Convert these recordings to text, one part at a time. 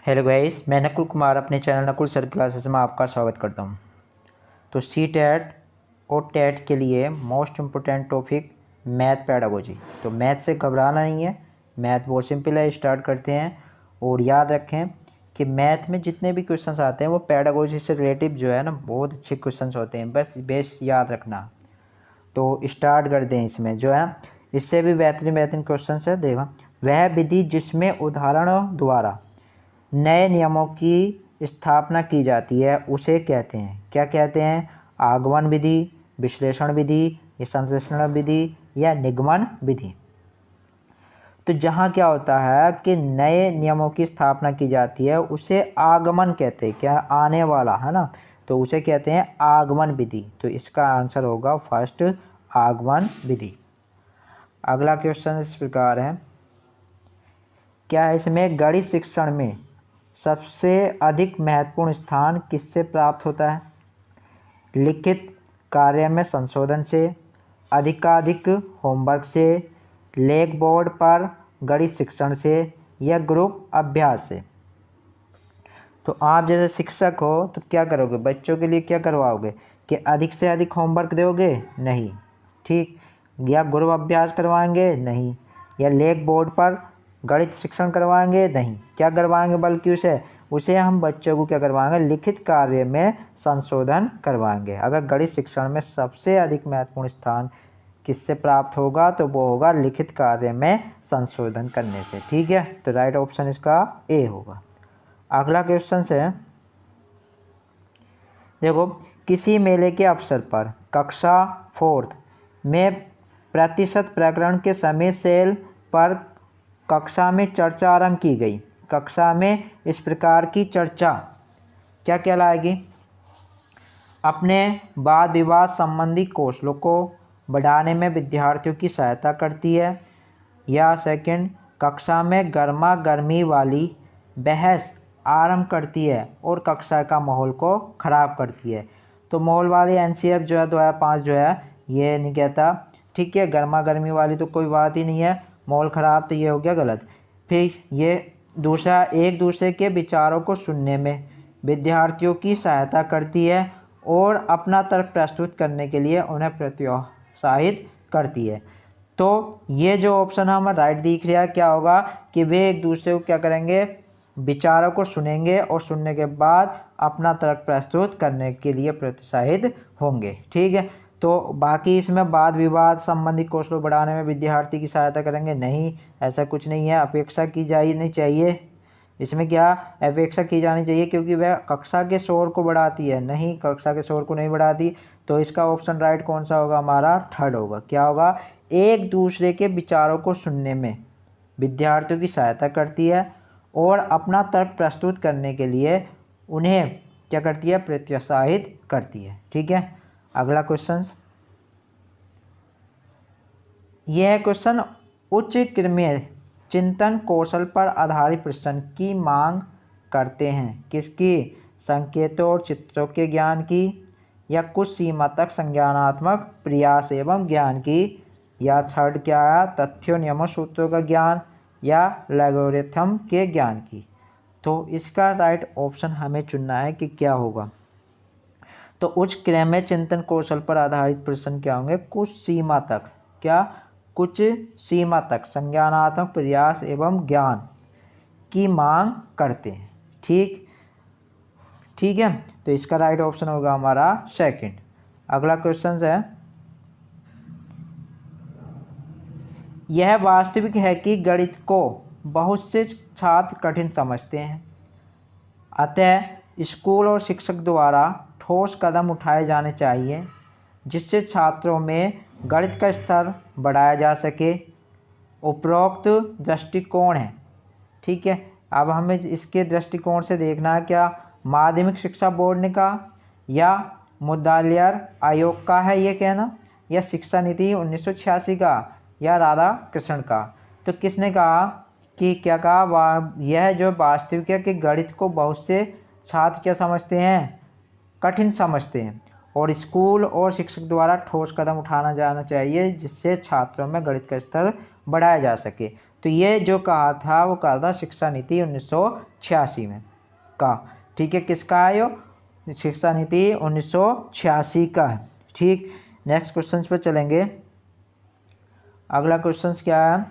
Hello guys, मैं नकुल कुमार अपने channel Nakul sir classes में आपका स्वागत करता हूं। तो सी टेट और टेट के लिए most important topic math pedagogy. तो मैथ से घबराना नहीं है, मैथ बहुत सिंपल है। स्टार्ट करते हैं। और याद रखें कि मैथ में जितने भी क्वेश्चंस आते हैं वो पेडागोजी से रिलेटिव जो है ना, बहुत अच्छे क्वेश्चंस होते हैं, बस बेस याद रखना। तो स्टार्ट कर दें। इसमें जो है इससे भी बेहतरीन बेहतरीन क्वेश्चन है। देखो, वह विधि जिसमें उदाहरणों द्वारा नए नियमों की स्थापना की जाती है उसे कहते हैं, क्या कहते हैं? आगमन विधि, विश्लेषण विधि, या संश्लेषण विधि, या निगमन विधि। तो जहाँ क्या होता है कि नए नियमों की स्थापना की जाती है उसे आगमन कहते हैं। क्या? आने वाला है ना, तो उसे कहते हैं आगमन विधि। तो इसका आंसर होगा फर्स्ट, आगमन विधि। अगला क्वेश्चन इस प्रकार है, क्या इसमें गणित शिक्षण में सबसे अधिक महत्वपूर्ण स्थान किससे प्राप्त होता है? लिखित कार्य में संशोधन से, अधिकाधिक होमवर्क से, ब्लैक बोर्ड पर गणित शिक्षण से, या ग्रुप अभ्यास से। तो आप जैसे शिक्षक हो तो क्या करोगे? बच्चों के लिए क्या करवाओगे कि अधिक से अधिक होमवर्क दोगे? नहीं, ठीक। या ग्रुप अभ्यास करवाएंगे? नहीं। या ब्लैक बोर्ड पर गणित शिक्षण करवाएंगे? नहीं। क्या करवाएंगे? बल्कि उसे हम बच्चों को क्या करवाएंगे? लिखित कार्य में संशोधन करवाएंगे। अगर गणित शिक्षण में सबसे अधिक महत्वपूर्ण स्थान किससे प्राप्त होगा तो वो होगा लिखित कार्य में संशोधन करने से। ठीक है, तो राइट ऑप्शन इसका ए होगा। अगला क्वेश्चन है, देखो, किसी मेले के अवसर पर कक्षा 4th में प्रतिशत प्रकरण के समय सेल पर कक्षा में चर्चा आरंभ की गई। कक्षा में इस प्रकार की चर्चा क्या कहलाएगी? अपने वाद विवाद संबंधी कौशलों को बढ़ाने में विद्यार्थियों की सहायता करती है। या सेकंड, कक्षा में गर्मा गर्मी वाली बहस आरंभ करती है और कक्षा का माहौल को ख़राब करती है। तो माहौल वाली एनसीएफ जो है 2005 जो है ये नहीं कहता। ठीक है, गर्मा गर्मी वाली तो कोई बात ही नहीं है, माहौल ख़राब तो ये हो गया गलत। फिर ये दूसरा, एक दूसरे के विचारों को सुनने में विद्यार्थियों की सहायता करती है और अपना तर्क प्रस्तुत करने के लिए उन्हें प्रोत्साहित करती है। तो ये जो ऑप्शन हमें राइट दिख रहा है, क्या होगा कि वे एक दूसरे को क्या करेंगे? विचारों को सुनेंगे और सुनने के बाद अपना तर्क प्रस्तुत करने के लिए प्रोत्साहित होंगे। ठीक है, तो बाकी इसमें वाद विवाद संबंधी कौशल बढ़ाने में विद्यार्थी की सहायता करेंगे? नहीं, ऐसा कुछ नहीं है। अपेक्षा की जानी चाहिए। इसमें क्या अपेक्षा की जानी चाहिए? क्योंकि वह कक्षा के शोर को बढ़ाती है। नहीं, कक्षा के शोर को नहीं बढ़ाती। तो इसका ऑप्शन राइट कौन सा होगा? हमारा थर्ड होगा। क्या होगा? एक दूसरे के विचारों को सुनने में विद्यार्थियों की सहायता करती है और अपना तर्क प्रस्तुत करने के लिए उन्हें क्या करती है? प्रोत्साहित करती है। ठीक है, अगला क्वेश्चन। यह क्वेश्चन उच्च क्रमीय चिंतन कौशल पर आधारित प्रश्न की मांग करते हैं। किसकी? संकेतों और चित्रों के ज्ञान की, या कुछ सीमा तक संज्ञानात्मक प्रयास एवं ज्ञान की, या थर्ड क्या है? तथ्यों नियमों सूत्रों का ज्ञान, या लैगोरिथम के ज्ञान की। तो इसका राइट ऑप्शन हमें चुनना है कि क्या होगा। तो उच्च क्रमीय चिंतन कौशल पर आधारित प्रश्न क्या होंगे? कुछ सीमा तक, क्या? कुछ सीमा तक संज्ञानात्मक प्रयास एवं ज्ञान की मांग करते हैं। ठीक, ठीक है, तो इसका राइट ऑप्शन होगा हमारा सेकंड। अगला क्वेश्चन है, यह वास्तविक है कि गणित को बहुत से छात्र कठिन समझते हैं, अतः स्कूल और शिक्षक द्वारा ठोस कदम उठाए जाने चाहिए जिससे छात्रों में गणित का स्तर बढ़ाया जा सके। उपरोक्त दृष्टिकोण है। ठीक है, अब हमें इसके दृष्टिकोण से देखना है, क्या माध्यमिक शिक्षा बोर्ड ने कहा, या मुद्रालय आयोग का है ये कहना, या शिक्षा नीति 1986 का, या राधा कृष्ण का। तो किसने कहा कि क्या कहा? यह जो वास्तविक है कि गणित को बहुत से छात्र क्या समझते हैं? कठिन समझते हैं, और स्कूल और शिक्षक द्वारा ठोस कदम उठाना जाना चाहिए जिससे छात्रों में गणित का स्तर बढ़ाया जा सके। तो ये जो कहा था वो कहा था शिक्षा नीति 1986 में का। ठीक है, किसका है यो? शिक्षा नीति 1986 का है। ठीक, नेक्स्ट क्वेश्चन पे चलेंगे। अगला क्वेश्चन क्या है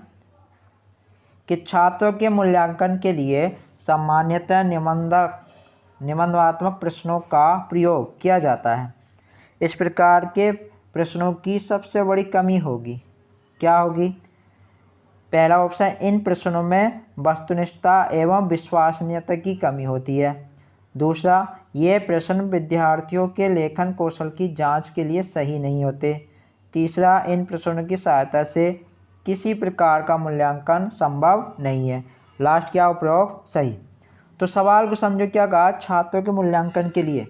कि छात्रों के मूल्यांकन के लिए सामान्यतः निबंधात्मक प्रश्नों का प्रयोग किया जाता है। इस प्रकार के प्रश्नों की सबसे बड़ी कमी होगी, क्या होगी? पहला ऑप्शन, इन प्रश्नों में वस्तुनिष्ठता एवं विश्वसनीयता की कमी होती है। दूसरा, ये प्रश्न विद्यार्थियों के लेखन कौशल की जांच के लिए सही नहीं होते। तीसरा, इन प्रश्नों की सहायता से किसी प्रकार का मूल्यांकन संभव नहीं है। लास्ट क्या उपरोक्त सही। तो सवाल को समझो, क्या कहा? छात्रों के मूल्यांकन के लिए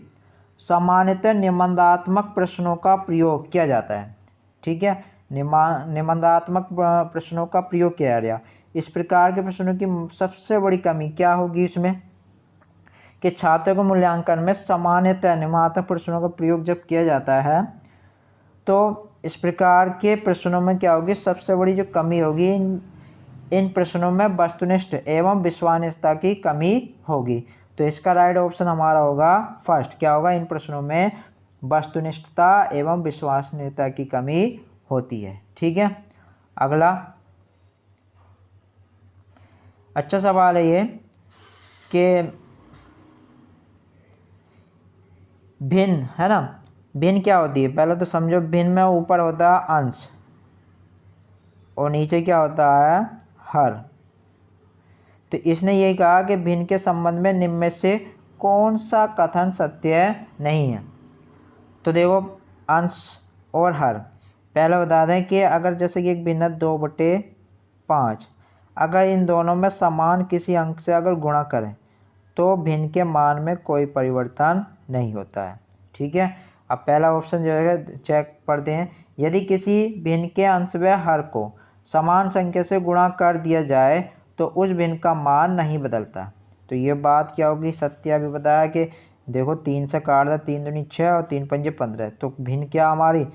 सामान्यतः निबंधात्मक प्रश्नों का प्रयोग किया जाता है। ठीक है, निबंधात्मक प्रश्नों का प्रयोग किया गया। इस प्रकार के प्रश्नों की सबसे बड़ी कमी क्या होगी इसमें कि छात्रों के मूल्यांकन में सामान्यतः निबंधात्मक प्रश्नों का प्रयोग जब किया जाता है तो इस प्रकार के प्रश्नों में क्या होगी? सबसे बड़ी जो कमी होगी, इन प्रश्नों में वस्तुनिष्ठ एवं विश्वसनीयता की कमी होगी। तो इसका राइट ऑप्शन हमारा होगा फर्स्ट। क्या होगा? इन प्रश्नों में वस्तुनिष्ठता एवं विश्वसनीयता की कमी होती है। ठीक है, अगला अच्छा सवाल है ये कि भिन्न, है ना, भिन्न क्या होती है? पहले तो समझो, भिन्न में ऊपर होता है अंश और नीचे क्या होता है? हर। तो इसने यही कहा कि भिन्न के संबंध में निम्न में से कौन सा कथन सत्य नहीं है? तो देखो, अंश और हर। पहले बता दें कि अगर जैसे कि एक भिन्न 2/5, अगर इन दोनों में समान किसी अंक से अगर गुणा करें तो भिन्न के मान में कोई परिवर्तन नहीं होता है। ठीक है, अब पहला ऑप्शन जो है चेक पढ़ते हैं। यदि किसी भिन्न के अंश व हर को समान संख्या से गुणा कर दिया जाए तो उस भिन्न का मान नहीं बदलता। तो ये बात क्या होगी? सत्य अभी बताया कि देखो 3 से काट दे, 3 दूनी 6 और 3 पंजे 15। तो भिन्न क्या हमारी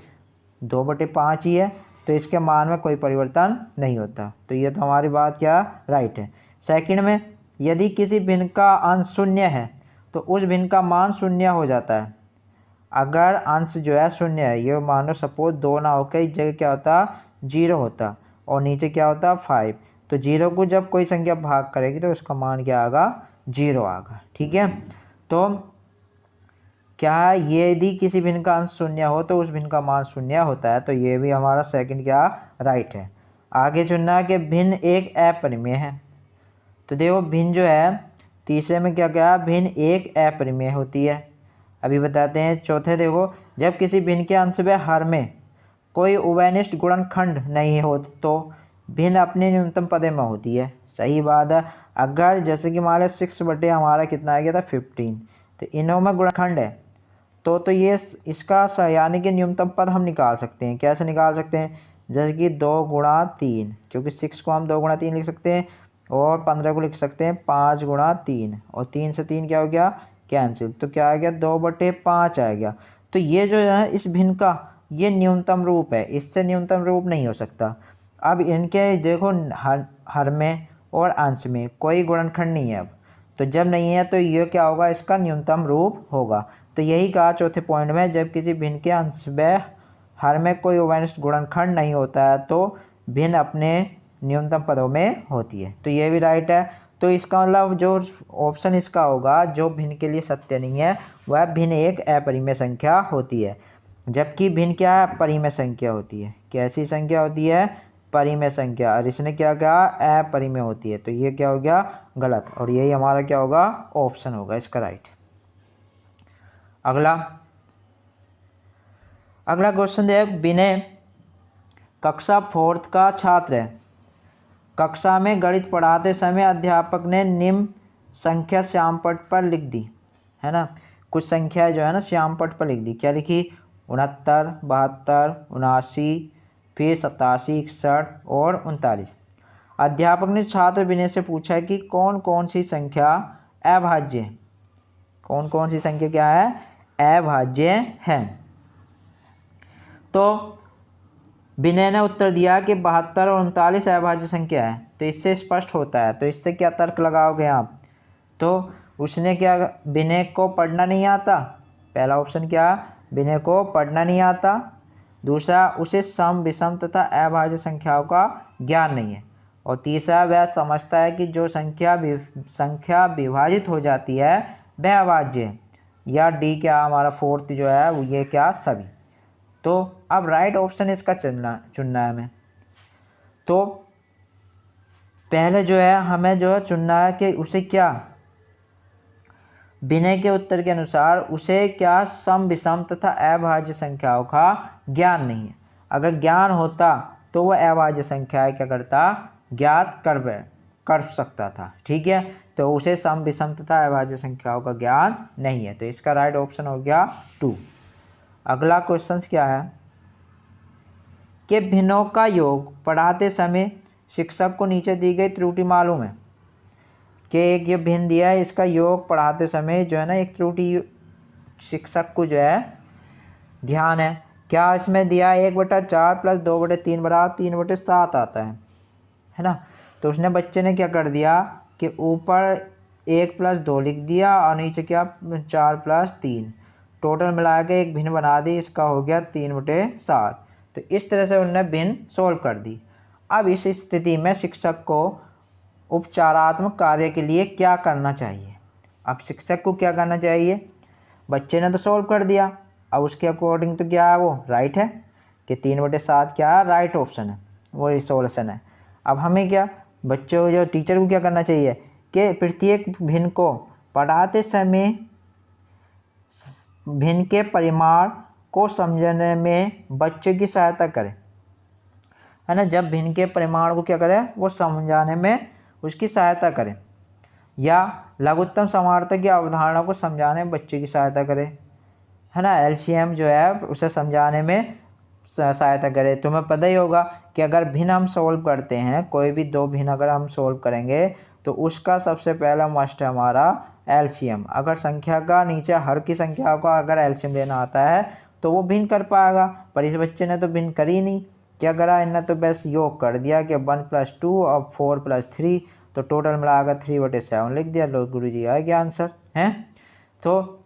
2/5 ही है, तो इसके मान में कोई परिवर्तन नहीं होता। तो ये तो हमारी बात क्या राइट है। सेकंड में, यदि किसी भिन्न का अंश शून्य है तो उस भिन्न का मान शून्य हो जाता है। अगर अंश जो है शून्य है, ये मानो सपोज 2 ना होकर इस जगह क्या होता? 0 होता और नीचे क्या होता? 5। तो 0 को जब कोई संख्या भाग करेगी तो उसका मान क्या आएगा? 0 आएगा। ठीक है, तो क्या है? ये यदि किसी भिन्न का अंश शून्य हो तो उस भिन्न का मान शून्य होता है। तो ये भी हमारा सेकंड क्या राइट है। आगे चुनना है कि भिन्न एक अपरिमेय है। तो देखो, भिन्न जो है तीसरे में क्या क्या? भिन्न एक अपरिमेय होती है। अभी बताते हैं चौथे। देखो, जब किसी भिन्न के अंश व हर में कोई उभयनिष्ठ गुणनखंड नहीं हो तो भिन्न अपने न्यूनतम पदे में होती है। सही बात है। अगर जैसे कि मान लो 6 हमारा कितना आ गया था? 15। तो इनों में गुणनखंड है तो ये इसका यानी कि न्यूनतम पद हम निकाल सकते हैं। कैसे निकाल सकते हैं? जैसे कि 2 गुणा 3, क्योंकि 6 को हम 2 गुणा 3 लिख सकते हैं और 15 को लिख सकते हैं 5 गुणा 3, और 3 से 3 क्या हो गया? कैंसिल। तो क्या आ गया? 2/5 आ गया। तो ये जो है इस भिन्न का ये न्यूनतम रूप है, इससे न्यूनतम रूप नहीं हो सकता। अब इनके देखो हर में और अंश में कोई गुणनखंड नहीं है। अब तो जब नहीं है तो ये क्या होगा? इसका न्यूनतम रूप होगा। तो यही कहा चौथे पॉइंट में, जब किसी भिन्न के अंश व हर में कोई उभयनिष्ठ गुणनखंड नहीं होता है तो भिन्न अपने न्यूनतम पदों में होती है। तो ये भी राइट है। तो इसका मतलब जो ऑप्शन इसका होगा जो भिन्न के लिए सत्य नहीं है वह भिन्न एक अपरिमेय संख्या होती है, जबकि भिन्न क्या है? परिमेय संख्या होती है। कैसी संख्या होती है? परिमेय संख्या। और इसने क्या कहा? अपरिमेय होती है। तो ये क्या हो गया? गलत। और यही हमारा क्या होगा? ऑप्शन होगा इसका राइट। अगला क्वेश्चन देख। विनय कक्षा 4th का छात्र है। कक्षा में गणित पढ़ाते समय अध्यापक ने निम्न संख्या श्यामपट्ट पर लिख दी, है ना। कुछ संख्या जो है ना श्यामपट्ट पर लिख दी। क्या लिखी? 69, 72, 79, फिर 87, 61 और 39। अध्यापक ने छात्र विनय से पूछा कि कौन कौन सी संख्या अभाज्य है। कौन कौन सी संख्या क्या है? अभाज्य है। तो विनय ने उत्तर दिया कि 72 और 39 अभाज्य संख्या है। तो इससे स्पष्ट होता है। तो इससे क्या तर्क लगाओगे आप? तो उसने क्या, विनय को पढ़ना नहीं आता। पहला ऑप्शन क्या, विनय को पढ़ना नहीं आता। दूसरा, उसे सम विषम तथा अभाज्य संख्याओं का ज्ञान नहीं है। और तीसरा, वह समझता है कि जो संख्या विभाजित हो जाती है वह अभाज्य है। या डी क्या हमारा फोर्थ जो है वो ये क्या, सभी। तो अब राइट ऑप्शन इसका चुनना है हमें। तो पहले जो है हमें जो है चुनना है कि उसे क्या, विनय के उत्तर के अनुसार उसे क्या सम विषम तथा अभाज्य संख्याओं का ज्ञान नहीं है। अगर ज्ञान होता तो वह अभाज्य संख्याएं क्या करता, ज्ञात कर सकता था। ठीक है, तो उसे सम विषम तथा अभाज्य संख्याओं का ज्ञान नहीं है। तो इसका राइट ऑप्शन हो गया 2। अगला क्वेश्चन क्या है कि भिन्नों का योग पढ़ाते समय शिक्षक को नीचे दी गई त्रुटि मालूम है। कि एक ये भिन्न दिया है, इसका योग पढ़ाते समय जो है ना एक त्रुटि शिक्षक को जो है ध्यान है। क्या इसमें दिया है 1/4 प्लस 2/3 बराबर 3/7 आता है ना। तो उसने बच्चे ने क्या कर दिया कि ऊपर 1 + 2 लिख दिया और नीचे क्या 4 + 3, टोटल मिला के एक भिन्न बना दी। इसका हो गया 3/7। तो इस तरह से उन्होंने भिन्न सोल्व कर दी। अब इस स्थिति में शिक्षक को उपचारात्मक कार्य के लिए क्या करना चाहिए। अब शिक्षक को क्या करना चाहिए, बच्चे ने तो सोल्व कर दिया, अब उसके अकॉर्डिंग तो क्या है वो राइट है कि 3/7 क्या है, राइट ऑप्शन है, वो सोल्यूशन है। अब हमें क्या, बच्चों जो टीचर को क्या करना चाहिए कि प्रत्येक भिन्न को पढ़ाते समय भिन्न के परिमाण को समझने में बच्चे की सहायता करें, है ना। जब भिन्न के परिमाण को क्या करें, वो समझाने में उसकी सहायता करें। या लघुत्तम समार्थक की अवधारणा को समझाने में बच्चे की सहायता करें, है ना। एलसीएम जो है उसे समझाने में सहायता करे। तुम्हें पता ही होगा कि अगर भिन्न हम सोल्व करते हैं, कोई भी दो भिन्न अगर हम सोल्व करेंगे तो उसका सबसे पहला मस्ट है हमारा एलसीएम। अगर संख्या का नीचे हर की संख्या का अगर एलसीएम लेना आता है तो वो भिन्न कर पाएगा, पर इस बच्चे ने तो भिन्न करी नहीं। क्या करा इन्होंने, तो बस योग कर दिया कि 1 + 2 और 4 + 3, तो टोटल मिलाकर 3/7 लिख दिया। लो गुरु जी आ गया आंसर है। तो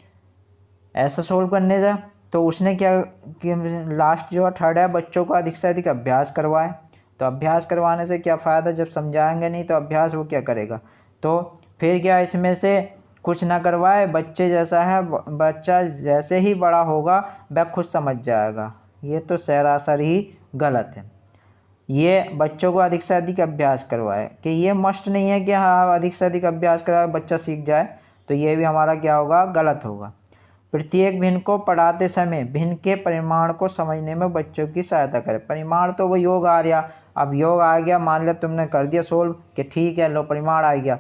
ऐसा सोल्व करने जा तो उसने क्या कि लास्ट जो थर्ड है, बच्चों को अधिक से अधिक अभ्यास करवाए। तो अभ्यास करवाने से क्या फ़ायदा, जब समझाएंगे नहीं तो अभ्यास वो क्या करेगा। तो फिर क्या इसमें से कुछ ना करवाए, बच्चे जैसा है, बच्चा जैसे ही बड़ा होगा वह खुद समझ जाएगा। ये तो सरासर ही गलत है। ये बच्चों को अधिक से अधिक अभ्यास करवाए कि ये मस्ट नहीं है कि हाँ अधिक से अधिक अभ्यास कराए बच्चा सीख जाए, तो ये भी हमारा क्या होगा, गलत होगा। प्रत्येक भिन्न को पढ़ाते समय भिन्न के परिमाण को समझने में बच्चों की सहायता करें। परिमाण तो वो योग आ गया, अब योग आ गया, मान लिया तुमने कर दिया सोल्व कि ठीक है लो परिमाण आ गया,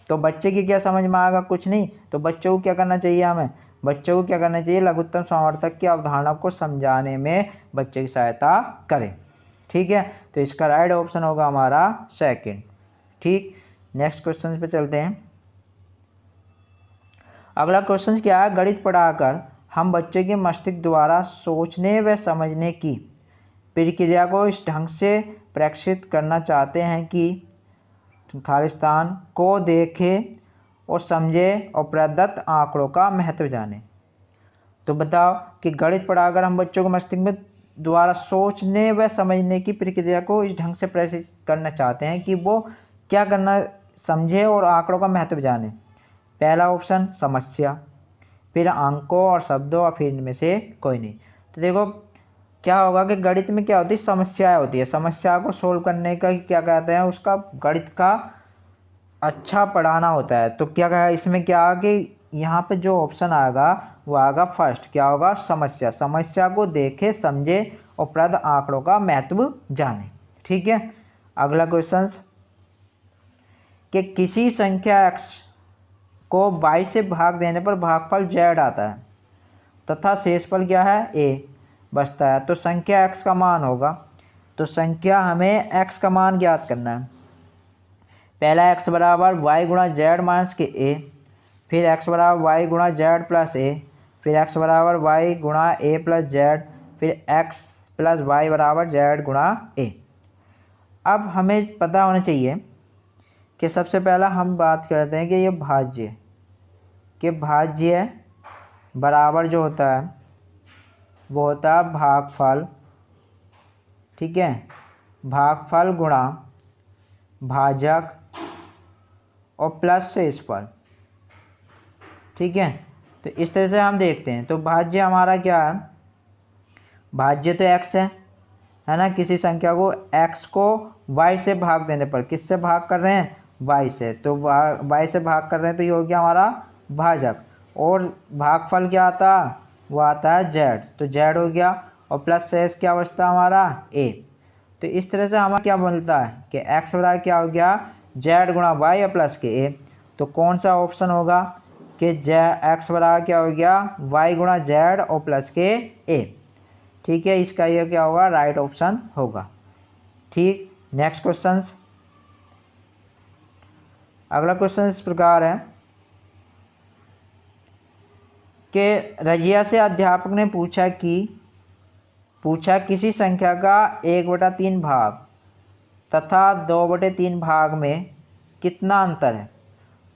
तो बच्चे की क्या समझ में आएगा, कुछ नहीं। तो बच्चों को क्या करना चाहिए, हमें बच्चों को क्या करना चाहिए, लघुत्तम समार्थक की अवधारणा को समझाने में बच्चे की सहायता करें। ठीक है, तो इसका राइट ऑप्शन होगा हमारा सेकंड। ठीक, नेक्स्ट क्वेश्चन पे चलते हैं। अगला क्वेश्चन क्या है, गणित पढ़ाकर हम बच्चे के मस्तिष्क द्वारा सोचने व समझने की प्रक्रिया को इस ढंग से प्रेक्षित करना चाहते हैं कि खालिस्तान को देखे और समझे और प्रदत्त आंकड़ों का महत्व जाने। तो बताओ कि गणित पढ़ाकर हम बच्चों को मस्तिष्क में द्वारा सोचने व समझने की प्रक्रिया को इस ढंग से प्रेषित करना चाहते हैं कि वो क्या करना, समझे और आंकड़ों का महत्व जाने। पहला ऑप्शन समस्या, फिर अंकों और शब्दों, और फिर इनमें से कोई नहीं। तो देखो क्या होगा कि गणित में क्या होती है, समस्याएं होती है। समस्या को सोल्व करने का क्या कहते हैं, उसका गणित का अच्छा पढ़ाना होता है। तो क्या कहा इसमें, क्या आ कि यहाँ पे जो ऑप्शन आएगा वो आएगा फर्स्ट, क्या होगा, समस्या। समस्या को देखे समझे और प्रद आंकड़ों का महत्व जाने। ठीक है, अगला क्वेश्चन कि किसी संख्या x को 22 से भाग देने पर भागफल z आता है तथा शेषफल क्या है, a बचता है। तो संख्या x का मान होगा, तो संख्या हमें x का मान ज्ञात करना है। पहला x बराबर y गुणा z माइनस के a, फिर x बराबर y गुणा z प्लस a, फिर x बराबर y गुणा a प्लस z, फिर x प्लस y बराबर z गुणा a। अब हमें पता होना चाहिए कि सबसे पहला हम बात करते हैं कि ये भाज्य, कि भाज्य बराबर जो होता है वो होता है भागफल, ठीक है, भागफल गुणा भाजक और प्लस शेषफल, ठीक है। तो इस तरह से हम देखते हैं। तो भाज्य हमारा क्या है, भाज्य तो x है ना, किसी संख्या को x को y से भाग देने पर, किससे भाग कर रहे हैं, y से, तो y से भाग कर रहे हैं तो ये हो गया हमारा भाजक। और भागफल क्या आता, वो आता है z, तो z हो गया, और प्लस शेष क्या बचता हमारा a। तो इस तरह से हमारा क्या बनता है कि x बराबर क्या हो गया z गुणा y और प्लस के a। तो कौन सा ऑप्शन होगा कि x बराबर क्या हो गया y गुणा z और प्लस के a, ठीक है। इसका ये क्या होगा, राइट ऑप्शन होगा, ठीक। नेक्स्ट क्वेश्चन, अगला क्वेश्चन इस प्रकार है कि रजिया से अध्यापक ने पूछा किसी संख्या का 1/3 भाग तथा 2/3 भाग में कितना अंतर है,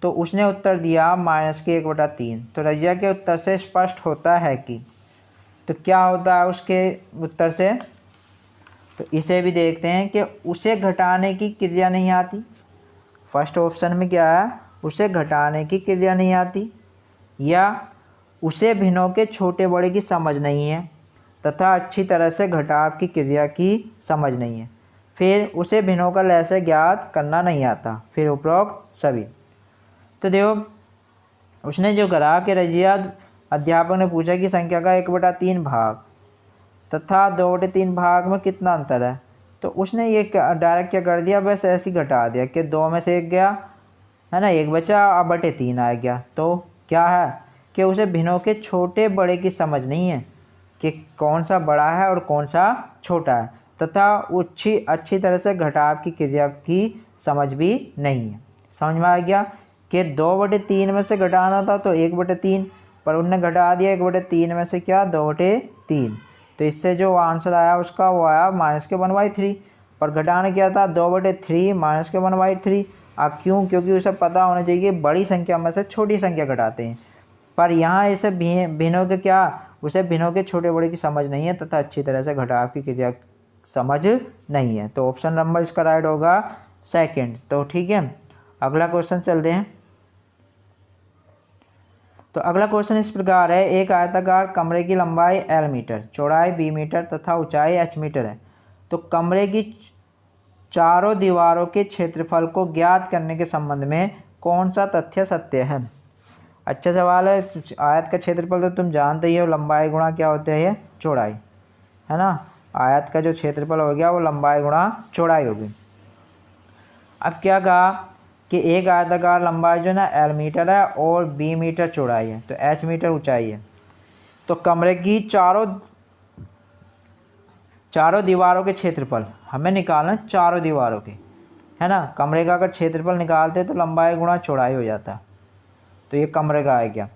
तो उसने उत्तर दिया -1/3। तो रजिया के उत्तर से स्पष्ट होता है कि, तो क्या होता है उसके उत्तर से, तो इसे भी देखते हैं कि उसे घटाने की क्रिया नहीं आती। फर्स्ट ऑप्शन में क्या है, उसे घटाने की क्रिया नहीं आती, या उसे भिन्नों के छोटे बड़े की समझ नहीं है तथा अच्छी तरह से घटाव की क्रिया की समझ नहीं है, फिर उसे भिन्नों का लय ज्ञात करना नहीं आता, फिर उपरोक्त सभी। तो देखो उसने जो करा कि रजिया अध्यापक ने पूछा कि संख्या का 1/3 भाग तथा 2/3 भाग में कितना अंतर है, तो उसने ये डायरेक्ट क्या कर दिया, बस ऐसे ही घटा दिया कि 2 में से 1 गया है ना, 1 बचा, अब 3 आ गया। तो क्या है कि उसे भिन्नों के छोटे बड़े की समझ नहीं है कि कौन सा बड़ा है और कौन सा छोटा है, तथा अच्छी तरह से घटाव की क्रिया की समझ भी नहीं है। समझ में आ गया कि 2/3 में से घटाना था तो 1/3, पर उनने घटा दिया 1/3 में से क्या 2/3, तो इससे जो आंसर आया उसका वो आया -1/3। पर घटाना क्या था 2/3 -1/3। अब क्यों, क्योंकि उसे पता होना चाहिए बड़ी संख्या में से छोटी संख्या घटाते हैं, पर यहाँ इसे भिन्नों के क्या, उसे भिन्नों के छोटे बड़े की समझ नहीं है तथा अच्छी तरह से घटाव की क्रिया समझ नहीं है। तो ऑप्शन नंबर इसका राइट होगा सेकंड। तो ठीक है, अगला क्वेश्चन चलते हैं। तो अगला क्वेश्चन इस प्रकार है, एक आयताकार कमरे की लंबाई L मीटर, चौड़ाई B मीटर तथा ऊंचाई H मीटर है, तो कमरे की चारों दीवारों के क्षेत्रफल को ज्ञात करने के संबंध में कौन सा तथ्य सत्य है। अच्छा सवाल है। आयत का क्षेत्रफल तो तुम जानते ही हो, लंबाई गुणा क्या होता है, ये चौड़ाई है ना। आयत का जो क्षेत्रफल हो गया वो लंबाई गुणा चौड़ाई होगी। अब क्या कहा कि एक आयताकार लंबाई जो है ना L मीटर है और B मीटर चौड़ाई है, तो H मीटर ऊंचाई है। तो कमरे की चारों दीवारों के क्षेत्रफल हमें निकालना, चारों दीवारों के, है ना। कमरे का अगर क्षेत्रफल निकालते तो लंबाई गुणा चौड़ाई हो जाता, तो ये कमरे का आ गया,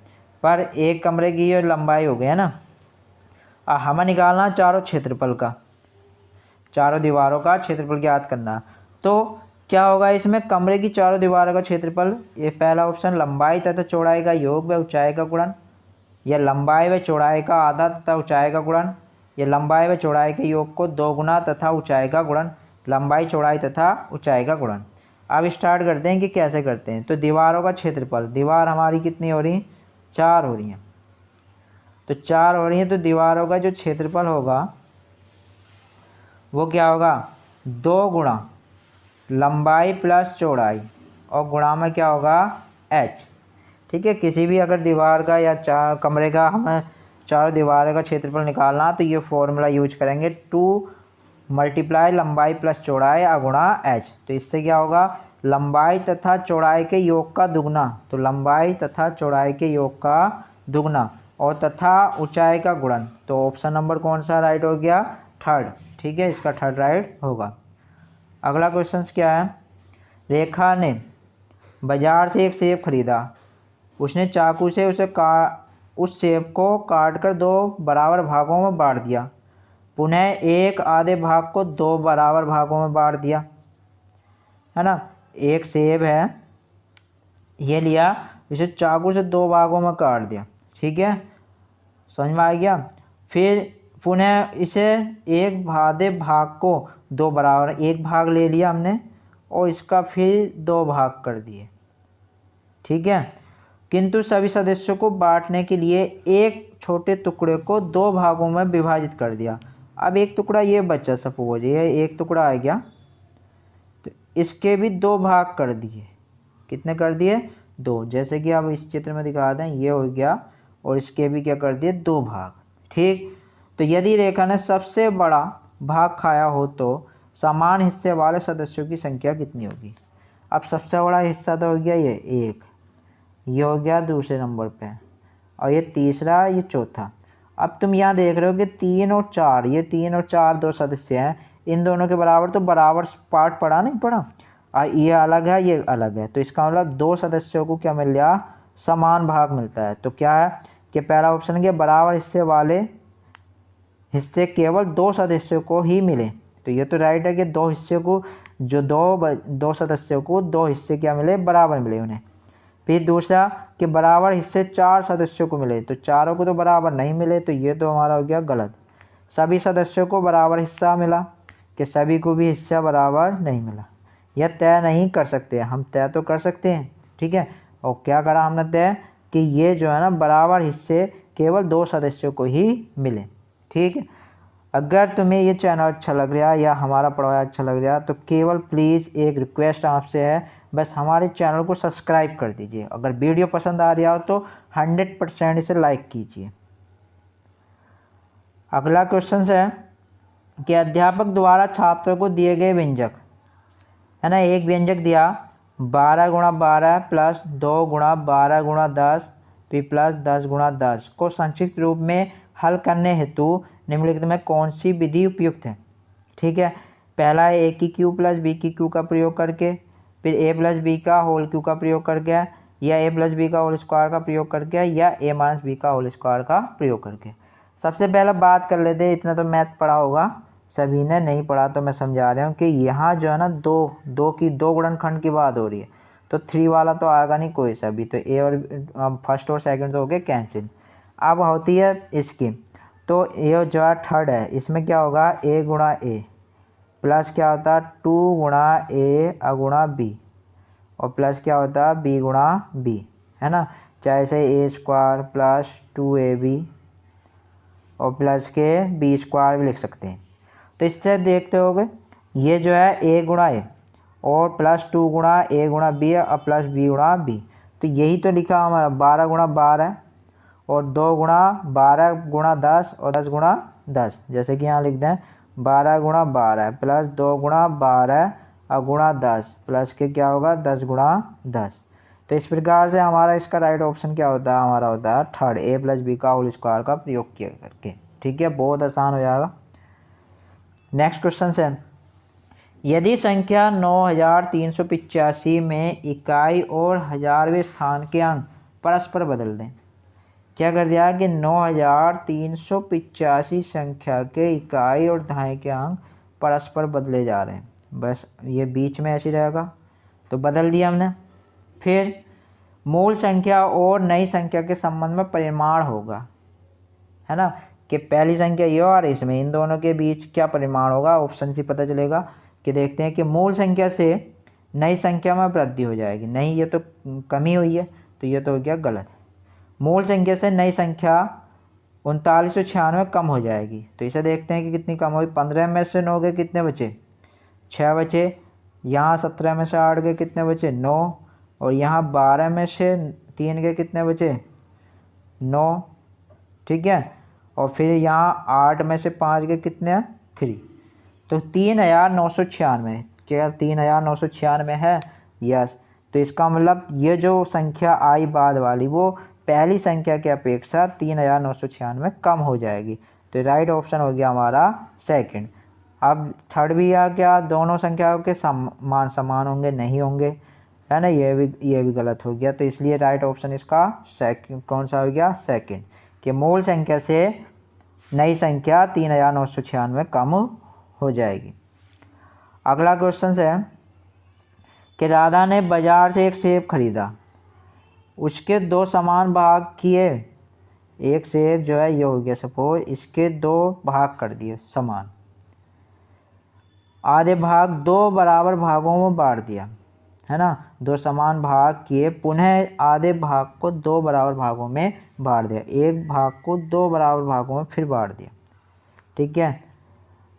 पर एक कमरे की ये लंबाई हो गई है ना। हमें निकालना चारों क्षेत्रफल का, चारों दीवारों का क्षेत्रफल ज्ञात करना। तो क्या होगा इसमें, कमरे की चारों दीवारों का क्षेत्रफल, ये पहला ऑप्शन लंबाई तथा चौड़ाई का योग व ऊंचाई का गुणन, या लंबाई व चौड़ाई का आधा तथा ऊंचाई का गुणन, या लंबाई व चौड़ाई के योग को 2 गुना तथा ऊंचाई का गुणन, लंबाई चौड़ाई तथा ऊंचाई का गुणन। अब स्टार्ट करते हैं कि कैसे करते हैं। तो दीवारों का क्षेत्रफल, दीवार हमारी कितनी हो रही, 4 हो रही हैं, तो 4 हो रही हैं, तो दीवारों का जो क्षेत्रफल होगा वो क्या होगा, 2 गुणा लंबाई प्लस चौड़ाई और गुणा में क्या होगा H, ठीक है। किसी भी अगर दीवार का या कमरे का हमें चारों दीवारों का क्षेत्रफल निकालना तो ये फॉर्मूला यूज करेंगे, 2 × लंबाई प्लस चौड़ाई गुणा H। तो इससे क्या होगा, लंबाई तथा चौड़ाई के योग का दुगना, तो लंबाई तथा चौड़ाई के योग का दुगना और तथा ऊंचाई का गुणन। तो ऑप्शन नंबर कौन सा राइट हो गया, थर्ड, ठीक है, इसका थर्ड राइट होगा। अगला क्वेश्चन क्या है, रेखा ने बाजार से एक सेब खरीदा, उसने चाकू से उस सेब को काटकर 2 बराबर भागों में बांट दिया, पुनः एक आधे भाग को 2 बराबर भागों में बांट दिया, है ना। एक सेब है, ये लिया, इसे चाकू से 2 भागों में काट दिया, ठीक है, समझ में आ गया। फिर पुनः इसे एक आधे भाग को 2 बराबर, एक भाग ले लिया हमने और इसका फिर 2 भाग कर दिए, ठीक है। किंतु सभी सदस्यों को बांटने के लिए एक छोटे टुकड़े को 2 भागों में विभाजित कर दिया। अब एक टुकड़ा ये बचा, सपोज ये एक टुकड़ा आ गया, तो इसके भी 2 भाग कर दिए। कितने कर दिए? 2। जैसे कि अब इस चित्र में दिखा दें, ये हो गया और इसके भी क्या कर दिए? 2 भाग, ठीक। तो यदि रेखा ने सबसे बड़ा भाग खाया हो तो समान हिस्से वाले सदस्यों की संख्या कितनी होगी? अब सबसे बड़ा हिस्सा तो हो गया ये 1, ये हो गया दूसरे नंबर पे, और ये तीसरा, ये चौथा। अब तुम यहाँ देख रहे हो कि 3 और 4, ये 3 और 4 2 सदस्य हैं, इन दोनों के बराबर तो बराबर पार्ट पड़ा नहीं पड़ा, और ये अलग है, ये अलग है, तो इसका मतलब 2 सदस्यों को क्या मिल गया? समान भाग मिलता है। तो क्या है कि पहला ऑप्शन के बराबर हिस्से वाले हिस्से केवल 2 सदस्यों को ही मिले, तो ये तो राइट है कि 2 हिस्से को, जो दो सदस्यों को 2 हिस्से क्या मिले? बराबर मिले उन्हें। फिर दूसरा कि बराबर हिस्से 4 सदस्यों को मिले, तो चारों को तो बराबर नहीं मिले, तो ये तो हमारा हो गया गलत। सभी सदस्यों को बराबर हिस्सा मिला, कि सभी को भी हिस्सा बराबर नहीं मिला। यह तय नहीं कर सकते, हम तय तो कर सकते हैं, ठीक है। और क्या करा हमने तय कि ये जो है ना बराबर हिस्से केवल 2 सदस्यों को ही मिले, ठीक है। अगर तुम्हें ये चैनल अच्छा लग रहा है या हमारा पढ़ाया अच्छा लग रहा है तो केवल प्लीज़ एक रिक्वेस्ट आपसे है, बस हमारे चैनल को सब्सक्राइब कर दीजिए। अगर वीडियो पसंद आ रहा हो तो 100% इसे लाइक कीजिए। अगला क्वेश्चन है कि अध्यापक द्वारा छात्रों को दिए गए व्यंजक, है ना, एक व्यंजक दिया 12 गुणा 12 प्लस 2 गुणा 12 गुणा 10 पी प्लस 10 गुणा 10 को संक्षिप्त रूप में हल करने हेतु निम्नलिखित में कौन सी विधि उपयुक्त है? ठीक है, पहला है ए की क्यू प्लस बी की क्यू का प्रयोग करके, फिर ए प्लस बी का होल क्यू का प्रयोग करके, या ए प्लस बी का होल स्क्वायर का प्रयोग करके, या ए माइनस बी का होल स्क्वायर का प्रयोग करके। सबसे पहले बात कर लेते हैं, इतना तो मैथ पढ़ा होगा, सभी ने नहीं पढ़ा तो मैं समझा रहा हूँ कि यहाँ जो है ना दो की 2 गुणनखंड की बात हो रही है, तो 3 वाला तो आएगा नहीं कोई सा भी, तो ए और फर्स्ट और सेकंड तो हो गए कैंसिल। अब होती है इसकी, तो ये जो है थर्ड है, इसमें क्या होगा ए गुणा ए प्लस क्या होता है 2 गुणा ए गुणा बी, और प्लस क्या होता है बी गुणा बी, है ना, चाहे से ए स्क्वायर प्लस 2ab और प्लस के बी स्क्वायर भी लिख सकते हैं। तो इससे देखते होगे ये जो है ए गुणा ए और प्लस 2 गुणा ए गुणा बी और प्लस बी गुणा बी, तो यही तो लिखा हमारा 12 गुणा 12 और 2 गुणा 12 गुणा 10 और 10 गुणा 10, जैसे कि यहाँ लिख दें 12 गुणा 12 प्लस 2 गुणा 12 और गुणा 10 प्लस के क्या होगा 10 गुणा 10। तो इस प्रकार से हमारा इसका राइट ऑप्शन क्या होता है, हमारा होता है थर्ड, ए प्लस बी का होल स्क्वायर का प्रयोग किया करके। ठीक है, बहुत आसान हो जाएगा। नेक्स्ट क्वेश्चन है, यदि संख्या 9385 में इकाई और हजारवें स्थान के अंक परस्पर बदल दें। क्या कर दिया कि 9385 संख्या के इकाई और दहाई के अंक परस्पर बदले जा रहे हैं, बस ये बीच में ऐसे रहेगा, तो बदल दिया हमने। फिर मूल संख्या और नई संख्या के संबंध में परिमाण होगा, है ना, कि पहली संख्या ये और इसमें इन दोनों के बीच क्या परिमाण होगा, ऑप्शन से पता चलेगा। कि देखते हैं कि मूल संख्या से नई संख्या में वृद्धि हो जाएगी, नहीं ये तो कमी हुई है, तो ये तो हो गया गलत। मूल संख्या से नई संख्या 3996 कम हो जाएगी, तो इसे देखते हैं कि कितनी कम होगी। 15 में से 9 गए कितने बचे, 6 बचे। यहाँ 17 में से 8 गए कितने बचे, 9, और यहाँ 12 में से 3 गए कितने बचे, 9, ठीक है। और फिर यहाँ 8 में से 5 गए कितने हैं, 3, तो 3996, क्या 3996 है, यस। तो इसका मतलब ये जो संख्या आई बाद वाली वो पहली संख्या की अपेक्षा 3996 कम हो जाएगी, तो राइट ऑप्शन हो गया हमारा सेकंड। अब थर्ड भी आ क्या, दोनों संख्याओं के मान समान होंगे, नहीं होंगे, है ना, ये भी गलत हो गया, तो इसलिए राइट ऑप्शन इसका सेकंड कौन सा हो गया, सेकंड, कि मूल संख्या से नई संख्या 3996 कम हो जाएगी। अगला क्वेश्चन है कि राधा ने बाजार से एक सेब खरीदा, उसके दो समान भाग किए। एक सेब जो है ये हो गया सपोज, इसके दो भाग कर दिए समान, आधे भाग दो बराबर भागों में बांट दिया, है ना। दो समान भाग किए, पुनः आधे भाग को दो बराबर भागों में बांट दिया, एक भाग को दो बराबर भागों में फिर बांट दिया, ठीक है।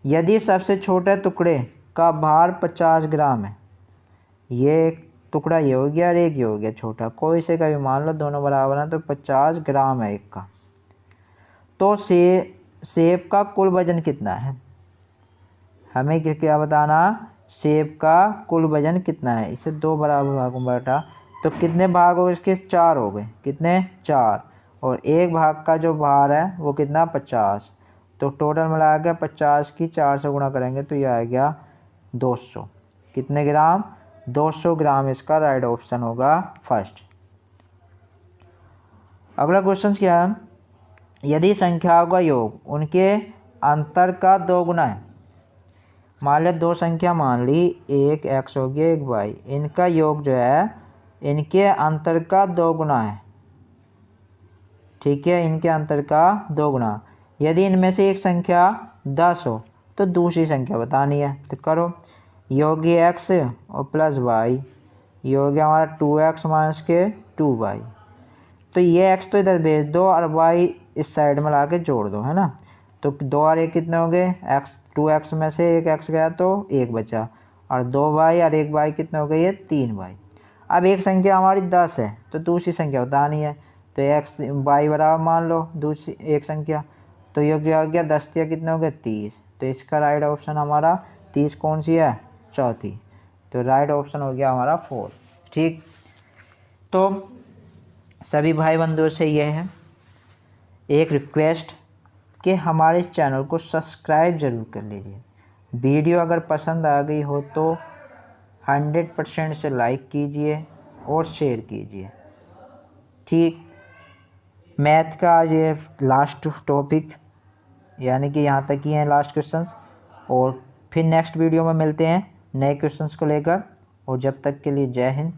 यदि सबसे छोटे टुकड़े का भार 50 ग्राम है, ये एक टुकड़ा ये हो गया और एक ये हो गया छोटा, कोई से कभी मान लो दोनों बराबर हैं तो 50 ग्राम है एक का, तो सेब का कुल वजन कितना है। हमें क्या बताना, सेब का कुल वजन कितना है। इसे दो बराबर भागों में बांटा तो कितने भाग हो गए इसके, 4 हो गए, कितने 4, और एक भाग का जो भार है वो कितना 50, तो टोटल मिला के 50 की 4 से गुणा करेंगे तो ये आ गया 200, कितने ग्राम, 200 ग्राम। इसका राइट ऑप्शन होगा फर्स्ट। अगला क्वेश्चन क्या है, यदि संख्याओं का योग उनके अंतर का 2 गुना है। मान लिया दो संख्या मान ली, एक x हो गया एक y, इनका योग जो है इनके अंतर का 2 गुना है, ठीक है, इनके अंतर का 2 गुना। यदि इनमें से एक संख्या 10 हो तो दूसरी संख्या बतानी है, तो करो। योग x और प्लस y, योग हमारा 2x माइनस के 2y, तो ये x तो इधर भेज दो और y इस साइड में ला के जोड़ दो, है ना। तो 2 और 1 कितने हो गए, x, 2x में से एक x गया तो 1 बचा, और 2y और 1y कितने हो गए, ये 3y। अब एक संख्या हमारी 10 है तो दूसरी संख्या बतानी है, तो x y बराबर मान लो दूसरी एक संख्या, तो ये क्या हो गया 10 या कितने हो गए 30, तो इसका राइट ऑप्शन हमारा 30 कौन सी है, चौथी, तो राइट ऑप्शन हो गया हमारा 4, ठीक। तो सभी भाई बंधुओं से ये है एक रिक्वेस्ट कि हमारे इस चैनल को सब्सक्राइब ज़रूर कर लीजिए। वीडियो अगर पसंद आ गई हो तो 100% से लाइक कीजिए और शेयर कीजिए, ठीक। मैथ का आज ये लास्ट टॉपिक, यानी कि यहाँ तक ही हैं लास्ट क्वेश्चंस, और फिर नेक्स्ट वीडियो में मिलते हैं नए क्वेश्चंस को लेकर, और जब तक के लिए जय हिंद।